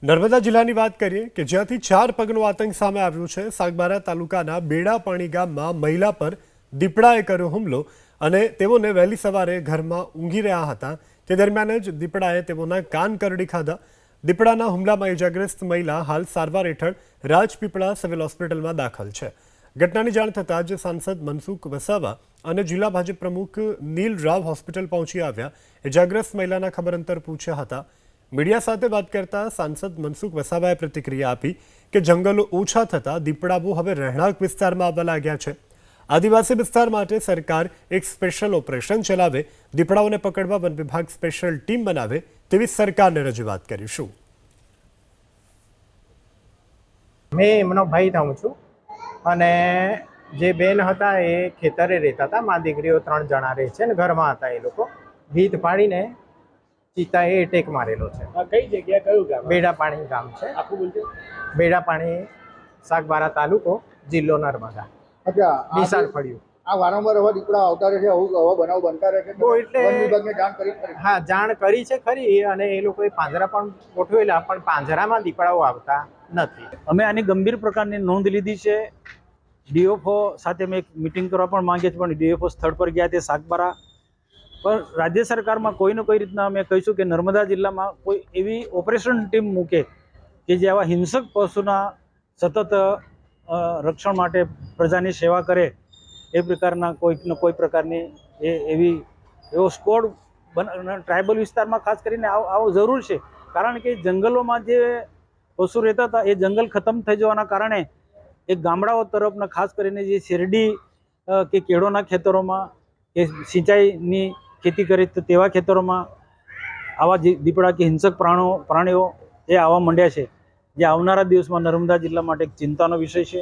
નર્મદા જિલ્લાની વાત કરીએ કે જ્યાંથી 4 પગનો આતંક સામે આવ્યો છે। સાગબારા તાલુકાના બેડાપાણી ગામમાં મહિલા પર દીપડાએ કર્યો હુમલો અને તેઓને વહેલી સવારે ઘરમાં ઊંઘી રહ્યા હતા તે દરમિયાન જ દીપડાએ તેઓના કાન કરડી ખાધા। દીપડાના હુમલામાં ઇજાગ્રસ્ત મહિલા હાલ સારવાર હેઠળ રાજપીપળા સિવિલ હોસ્પિટલમાં દાખલ છે। ઘટનાની જાણ થતાં જ સાંસદ મનસુખ વસાવા અને જિલ્લા ભાજપ પ્રમુખ નીલ રાવ હોસ્પિટલ પહોંચી આવ્યા। ઇજાગ્રસ્ત મહિલાના ખબર અંતર પૂછ્યા હતા। મીડિયા સાથે વાત કરતા સાંસદ મનસુખ વસાવાએ પ્રતિક્રિયા આપી કે જંગલો ઓછા થતાં દીપડાઓ હવે રહેણાંક વિસ્તારમાં આવવા લાગ્યા છે। આદિવાસી વિસ્તાર માટે સરકાર એક સ્પેશિયલ ઓપરેશન ચલાવે, દીપડાઓને પકડવા વન વિભાગ સ્પેશિયલ ટીમ બનાવે તેવી સરકારને રજૂઆત કરીશું। मैं एमनो भाई थाऊँ छूँ અને જે બેન હતા એ ખેતરે રહેતા હતા। મારી દીકરીઓ 3 જણા રહે છે ને ઘરમાં હતા। એ લોકો ભીત પાડીને ચિત્તાએ એટેક મારેલો છે। કઈ જગ્યા કયું ગામ? બેડાપાણી ગામ છે। આખું બોલજો। બેડાપાણી સાગબારા તાલુકો જિલ્લો નર્મદા। अच्छा વિશાળ ફળિયું। આ વારંવાર હવે દીપડા આવતા રહે છે, આવા બનાવ બનતા રહે છે। બહુ એટલે વન વિભાગને જાણ કરી ખરી? હા, જાણ કરી છે ખરી અને એ લોકોએ પાંજરા પણ ગોઠવેલા પણ પાંજરામાં દીપડાઓ આવતા નથી। અમે આની ગંભીર પ્રકારની નોંધ લીધી છે। ડીએફઓ સાથે મેં એક મિટિંગ કરવા પણ માંગીએ છીએ, પણ ડીએફઓ સ્થળ પર ગયા તે સાગબારા પર રાજ્ય સરકારમાં કોઈને કોઈ રીતના અમે કહીશું કે નર્મદા જિલ્લામાં કોઈ એવી ઓપરેશન ટીમ મૂકે કે જે આવા હિંસક પશુના સતત રક્ષણ માટે પ્રજાની સેવા કરે એ પ્રકારના કોઈ પ્રકારની એવો સ્કોડ ટ્રાઇબલ વિસ્તારમાં ખાસ કરીને આવો જરૂર છે। કારણ કે જંગલોમાં જે પશુ રહેતા હતા એ જંગલ ખતમ થઈ જવાના કારણે એ ગામડાઓ તરફના ખાસ કરીને જે શેરડી કે કેળોના ખેતરોમાં કે સિંચાઈની ખેતી કરી તેવા ખેતરોમાં આવા દીપડા કે હિંસક પ્રાણીઓ એ આવવા માંડ્યા છે, જે આવનારા દિવસમાં નર્મદા જિલ્લા માટે એક ચિંતાનો વિષય છે।